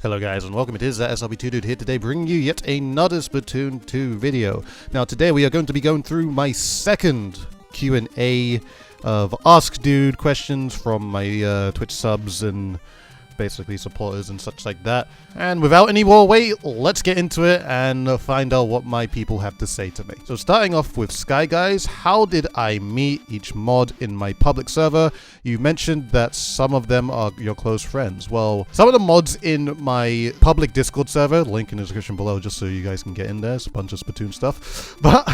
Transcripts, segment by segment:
Hello guys and welcome, it is ThatSrb2DUDE here today bringing you yet another Splatoon 2 video. Now today we are going to be going through my second Q&A of Ask Dude questions from my Twitch subs and basically supporters and such like that. And without any more wait, let's get into it and find out what my people have to say to me. So starting off with Sky Guys, how did I meet each mod in my public server? You mentioned that some of them are your close friends. Well, some of the mods in my public Discord server, link in the description below just so you guys can get in there, it's a bunch of Splatoon stuff, but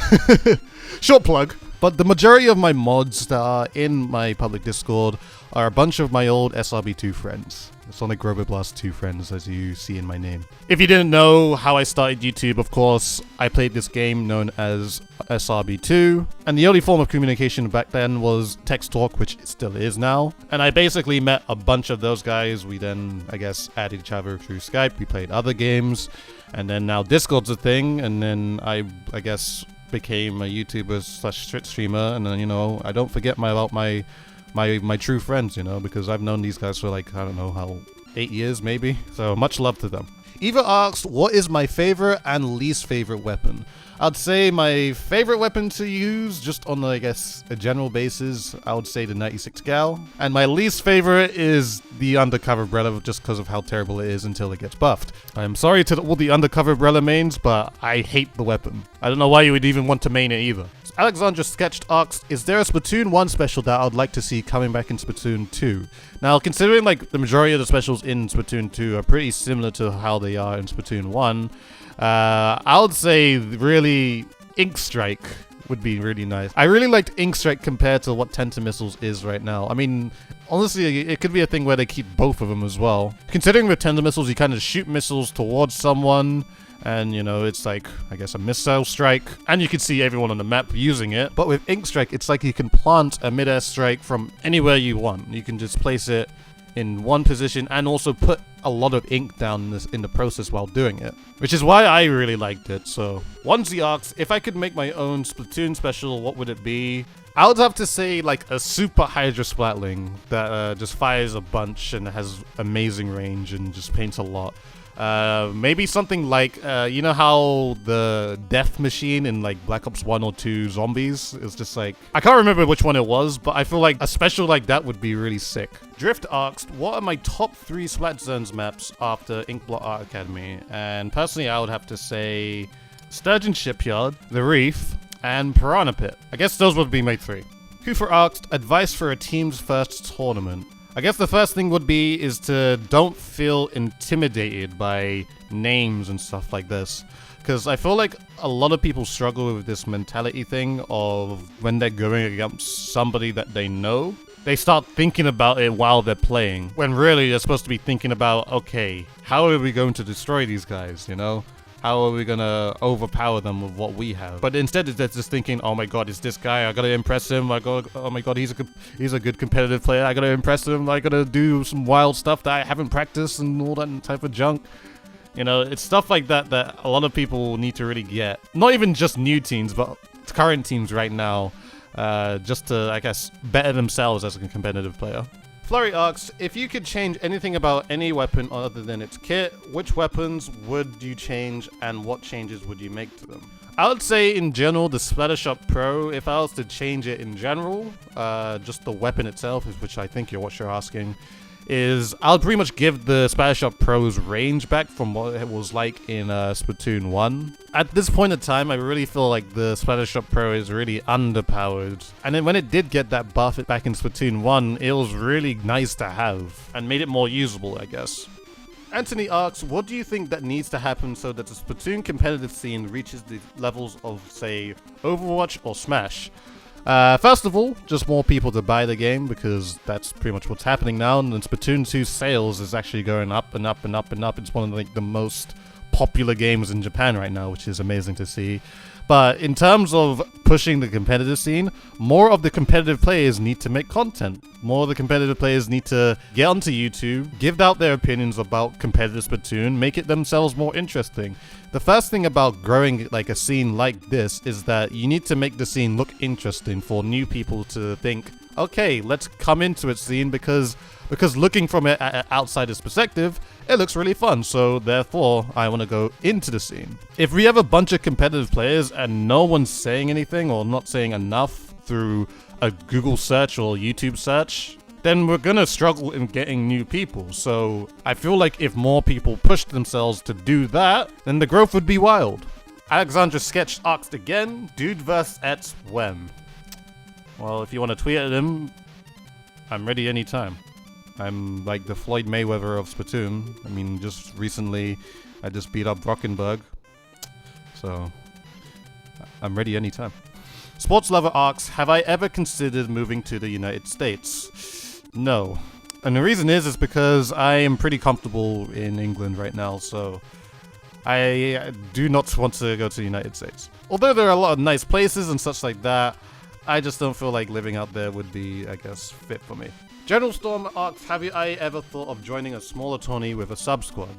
short plug. But the majority of my mods that are in my public Discord are a bunch of my old SRB2 friends. Sonic Robot Blast 2 friends, as you see in my name. If you didn't know how I started YouTube, of course, I played this game known as SRB2, and the only form of communication back then was text talk, which it still is now. And I basically met a bunch of those guys. We then, I guess, added each other through Skype. We played other games, and then now Discord's a thing, and then I guess became a YouTuber slash Twitch streamer, and then, you know, I don't forget about my true friends, you know, because I've known these guys for like, I don't know how, 8 years maybe, so much love to them. Eva asked, what is my favorite and least favorite weapon? I'd say my favorite weapon to use, just on, I guess, a general basis, I would say the 96 Gal. And my least favorite is the Undercover Umbrella, just because of how terrible it is until it gets buffed. I'm sorry to all the Undercover Umbrella mains, but I hate the weapon. I don't know why you would even want to main it either. Alexandra Sketched asked, is there a Splatoon 1 special that I'd like to see coming back in Splatoon 2? Now, considering like the majority of the specials in Splatoon 2 are pretty similar to how they are in Splatoon 1, I would say really Ink Strike would be really nice. I really liked Ink Strike compared to what Tenta Missiles is right now. I mean, honestly, it could be a thing where they keep both of them as well. Considering with Tenta Missiles, you kind of shoot missiles towards someone, and, you know, it's like, I guess, a missile strike. And you can see everyone on the map using it. But with Ink Strike, it's like you can plant a mid-air strike from anywhere you want. You can just place it in one position and also put a lot of ink down in the process while doing it. Which is why I really liked it. So, Onesie asks, if I could make my own Splatoon special, what would it be? I would have to say, like, a Super Hydra Splatling that just fires a bunch and has amazing range and just paints a lot. Maybe something like, you know how the Death Machine in like Black Ops 1 or 2 Zombies is just like, I can't remember which one it was, but I feel like a special like that would be really sick. Drift asked, what are my top 3 Splat Zones maps after Inkblot Art Academy? And personally, I would have to say Sturgeon Shipyard, The Reef, and Piranha Pit. I guess those would be my 3. Kufa asked, advice for a team's first tournament. I guess the first thing would be is to don't feel intimidated by names and stuff like this. Because I feel like a lot of people struggle with this mentality thing of when they're going against somebody that they know, they start thinking about it while they're playing. When really they're supposed to be thinking about, okay, how are we going to destroy these guys, you know? How are we gonna overpower them with what we have? But instead, they're just thinking, "Oh my God, it's this guy. I gotta impress him. Oh my God, he's a good competitive player. I gotta impress him. I gotta do some wild stuff that I haven't practiced and all that type of junk." You know, it's stuff like that that a lot of people need to really get. Not even just new teams, but current teams right now, just to, I guess, better themselves as a competitive player. Flurry asks, if you could change anything about any weapon other than its kit, which weapons would you change and what changes would you make to them? I would say in general the Splattershot Pro, if I was to change it in general, just the weapon itself, which I think what you're asking, is I'll pretty much give the Splattershot Pro's range back from what it was like in Splatoon 1. At this point in time, I really feel like the Splattershot Pro is really underpowered. And then when it did get that buff back in Splatoon 1, it was really nice to have and made it more usable, I guess. Anthony asks, what do you think that needs to happen so that the Splatoon competitive scene reaches the levels of, say, Overwatch or Smash? First of all, just more people to buy the game, because that's pretty much what's happening now, and then Splatoon 2's sales is actually going up and up and up and up. It's one of like the most popular games in Japan right now, which is amazing to see. But in terms of pushing the competitive scene, more of the competitive players need to make content. More of the competitive players need to get onto YouTube, give out their opinions about competitive Splatoon, make it themselves more interesting. The first thing about growing like a scene like this is that you need to make the scene look interesting for new people to think, okay, let's come into its scene, because looking from an outsider's perspective, it looks really fun, so therefore I want to go into the scene. If we have a bunch of competitive players and no one's saying anything or not saying enough through a Google search or YouTube search, then we're gonna struggle in getting new people. So I feel like if more people pushed themselves to do that, then the growth would be wild. Alexandra Sketch asked again, dude vs. ets when? Well, if you want to tweet at him, I'm ready anytime. I'm like the Floyd Mayweather of Splatoon. I mean, just recently, I just beat up Brockenberg. So, I'm ready anytime. Sports Lover asks, have I ever considered moving to the United States? No. And the reason is because I am pretty comfortable in England right now, so I do not want to go to the United States. Although there are a lot of nice places and such like that, I just don't feel like living out there would be, I guess, fit for me. General Storm asks, have I ever thought of joining a smaller tourney with a sub-squad?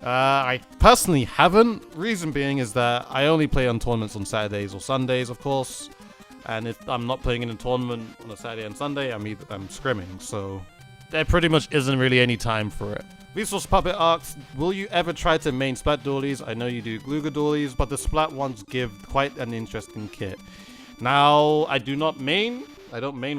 I personally haven't. Reason being is that I only play on tournaments on Saturdays or Sundays, of course. And if I'm not playing in a tournament on a Saturday and Sunday, I'm scrimming. So there pretty much isn't really any time for it. Resource Puppet asks, will you ever try to main Splat doolies? I know you do Gluga doolies, but the Splat ones give quite an interesting kit. Now, I don't main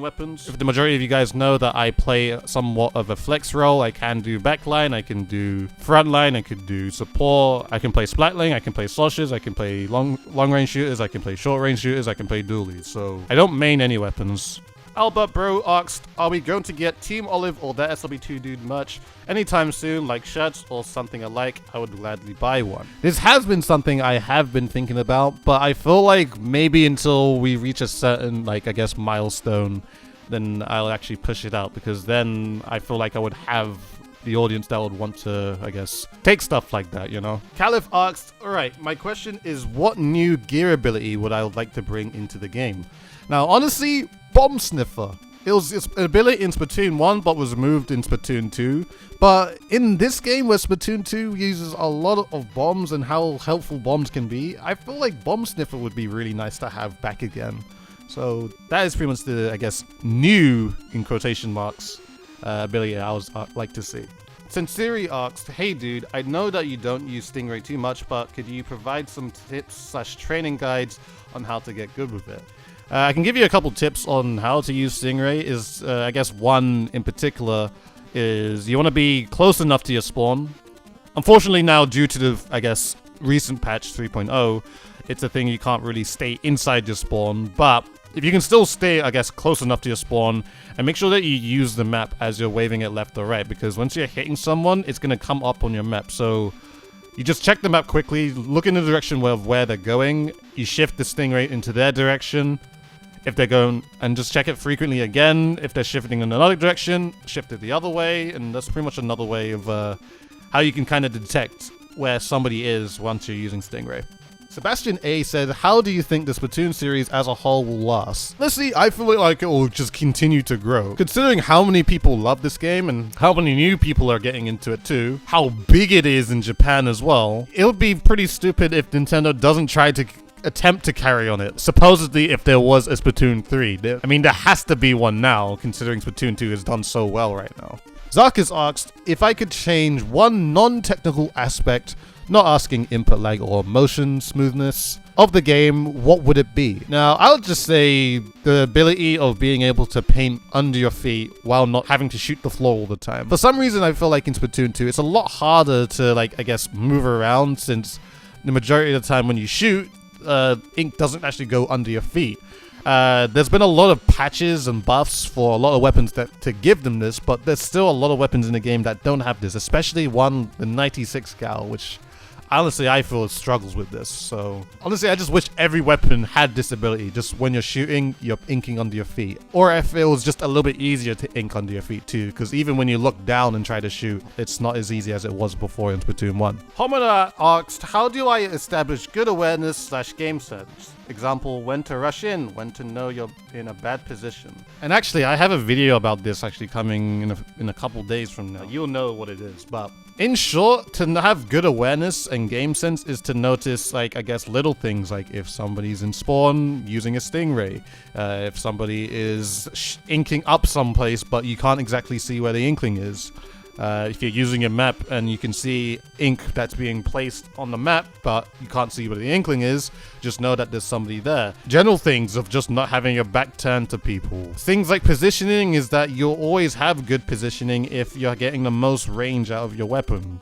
weapons. If the majority of you guys know that I play somewhat of a flex role, I can do backline, I can do frontline, I can do support, I can play splatling, I can play sloshes, I can play long range shooters, I can play short range shooters, I can play dualies. So I don't main any weapons. Albert Bro asked, are we going to get Team Olive or ThatSrb2DUDE merch anytime soon, like shirts or something alike? I would gladly buy one. This has been something I have been thinking about, but I feel like maybe until we reach a certain, like, I guess, milestone, then I'll actually push it out, because then I feel like I would have the audience that would want to, I guess, take stuff like that, you know? Caliph asked, alright, my question is, what new gear ability would I like to bring into the game? Now, honestly, Bomb Sniffer. It was its ability in Splatoon 1, but was removed in Splatoon 2. But in this game, where Splatoon 2 uses a lot of bombs and how helpful bombs can be, I feel like Bomb Sniffer would be really nice to have back again. So that is pretty much the, I guess, new, in quotation marks, ability I would like to see. Sinceri asked, hey dude, I know that you don't use Stingray too much, but could you provide some tips/training guides on how to get good with it? I can give you a couple tips on how to use Stingray. I guess one in particular is you want to be close enough to your spawn. Unfortunately now, due to the, I guess, recent patch 3.0, it's a thing you can't really stay inside your spawn, but if you can still stay, I guess, close enough to your spawn, and make sure that you use the map as you're waving it left or right, because once you're hitting someone, it's going to come up on your map. So you just check the map quickly, look in the direction of where they're going, you shift the Stingray into their direction, if they're going, and just check it frequently again. If they're shifting in another direction, shift it the other way, and that's pretty much another way of how you can kind of detect where somebody is once you're using Stingray. Sebastian A said, how do you think the Splatoon series as a whole will last? Let's see, I feel like it will just continue to grow. Considering how many people love this game and how many new people are getting into it too, how big it is in Japan as well, it would be pretty stupid if Nintendo doesn't try to attempt to carry on it. Supposedly, if there was a Splatoon 3. I mean, there has to be one now, considering Splatoon 2 has done so well right now. Zarkis asked, if I could change one non-technical aspect, not asking input lag or motion smoothness, of the game, what would it be? Now, I would just say the ability of being able to paint under your feet while not having to shoot the floor all the time. For some reason, I feel like in Splatoon 2, it's a lot harder to, like, I guess, move around, since the majority of the time when you shoot, ink doesn't actually go under your feet. There's been a lot of patches and buffs for a lot of weapons to give them this, but there's still a lot of weapons in the game that don't have this, especially the 96 gal, which honestly I feel struggles with this. So honestly, I just wish every weapon had this ability. Just when you're shooting, you're inking under your feet. Or if it was just a little bit easier to ink under your feet too, because even when you look down and try to shoot, it's not as easy as it was before in Splatoon 1. Homura asked, how do I establish good awareness/game sense? Example, when to rush in, when to know you're in a bad position. And actually, I have a video about this actually coming in a couple days from now. You'll know what it is, but in short, to have good awareness and game sense is to notice, like, I guess, little things, like if somebody's in spawn using a Stingray, if somebody is inking up someplace but you can't exactly see where the inkling is. If you're using a map and you can see ink that's being placed on the map, but you can't see where the inkling is, just know that there's somebody there. General things of just not having your back turned to people. Things like positioning is that you'll always have good positioning if you're getting the most range out of your weapon,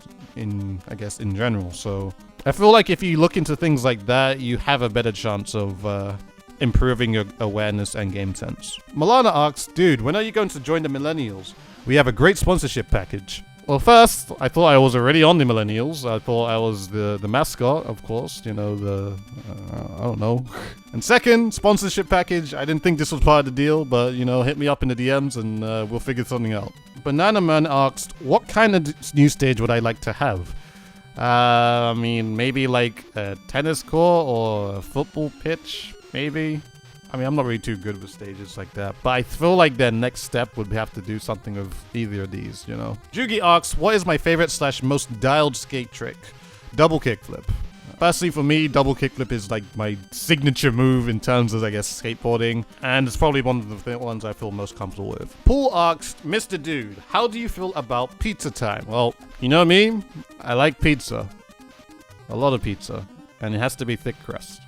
I guess, in general. So I feel like if you look into things like that, you have a better chance of improving your awareness and game sense. Milana asks, dude, when are you going to join the Millennials? We have a great sponsorship package. Well, first, I thought I was already on the Millennials. I thought I was the mascot, of course. You know, I don't know. And second, sponsorship package. I didn't think this was part of the deal, but, you know, hit me up in the DMs and we'll figure something out. Banana Man asked, what kind of new stage would I like to have? I mean, maybe like a tennis court or a football pitch, maybe. I mean, I'm not really too good with stages like that, but I feel like their next step would have to do something of either of these, you know? Jugi asks, what is my favorite / most dialed skate trick? Double kickflip. Personally, for me, double kickflip is like my signature move in terms of, I guess, skateboarding, and it's probably one of the ones I feel most comfortable with. Paul asks, Mr. Dude, how do you feel about pizza time? Well, you know me, I like pizza. A lot of pizza, and it has to be thick crust.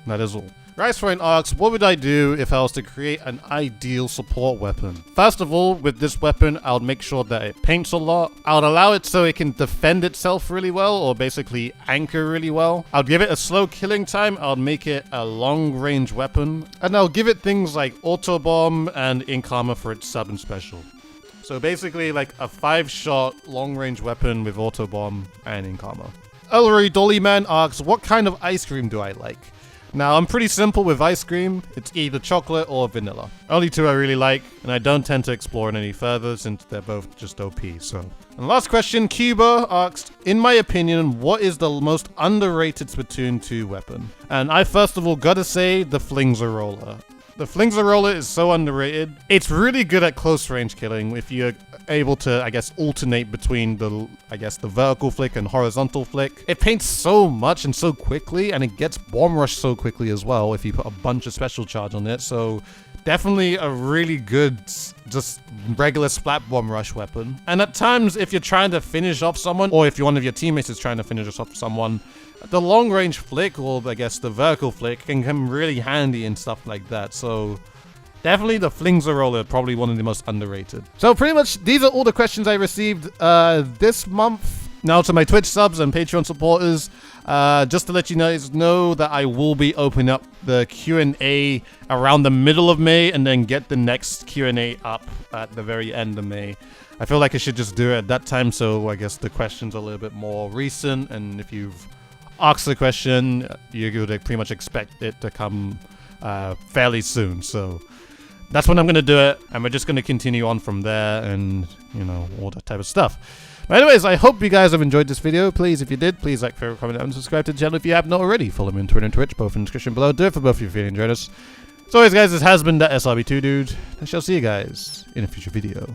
That is all. Ricefriend asks, what would I do if I was to create an ideal support weapon? First of all, with this weapon, I would make sure that it paints a lot. I would allow it so it can defend itself really well, or basically anchor really well. I'll give it a slow killing time. I'll make it a long range weapon. And I'll give it things like auto bomb and ink armor for its sub and special. So basically like a 5-shot long range weapon with auto bomb and ink armor. Ellery Dollyman asks, what kind of ice cream do I like? Now, I'm pretty simple with ice cream. It's either chocolate or vanilla. Only two I really like, and I don't tend to explore it any further since they're both just OP, so. And last question, Cuba asked, in my opinion, what is the most underrated Splatoon 2 weapon? And I first of all gotta say, the Flingser-Roller. The Flingser-Roller is so underrated. It's really good at close range killing if you're able to, I guess, alternate between the vertical flick and horizontal flick. It paints so much and so quickly, and it gets bomb rush so quickly as well if you put a bunch of special charge on it. So definitely a really good, just regular splat bomb rush weapon. And at times, if you're trying to finish off someone, or if one of your teammates is trying to finish off someone, the long range flick, or I guess the vertical flick, can come really handy and stuff like that. So definitely the Flingser-Roller, probably one of the most underrated. So pretty much these are all the questions I received this month. Now to my Twitch subs and Patreon supporters, just to let you guys know that I will be opening up the Q&A around the middle of May and then get the next Q&A up at the very end of May. I feel like I should just do it at that time, so I guess the questions are a little bit more recent, and if you've asked the question, you would pretty much expect it to come fairly soon. So that's when I'm going to do it, and we're just going to continue on from there and, you know, all that type of stuff. But anyways, I hope you guys have enjoyed this video. Please, if you did, please like, favorite, comment, and subscribe to the channel if you have not already. Follow me on Twitter and Twitch, both in the description below. Do it for both of you if you enjoyed us. As always, guys, this has been ThatSrb2DUDE. I shall see you guys in a future video.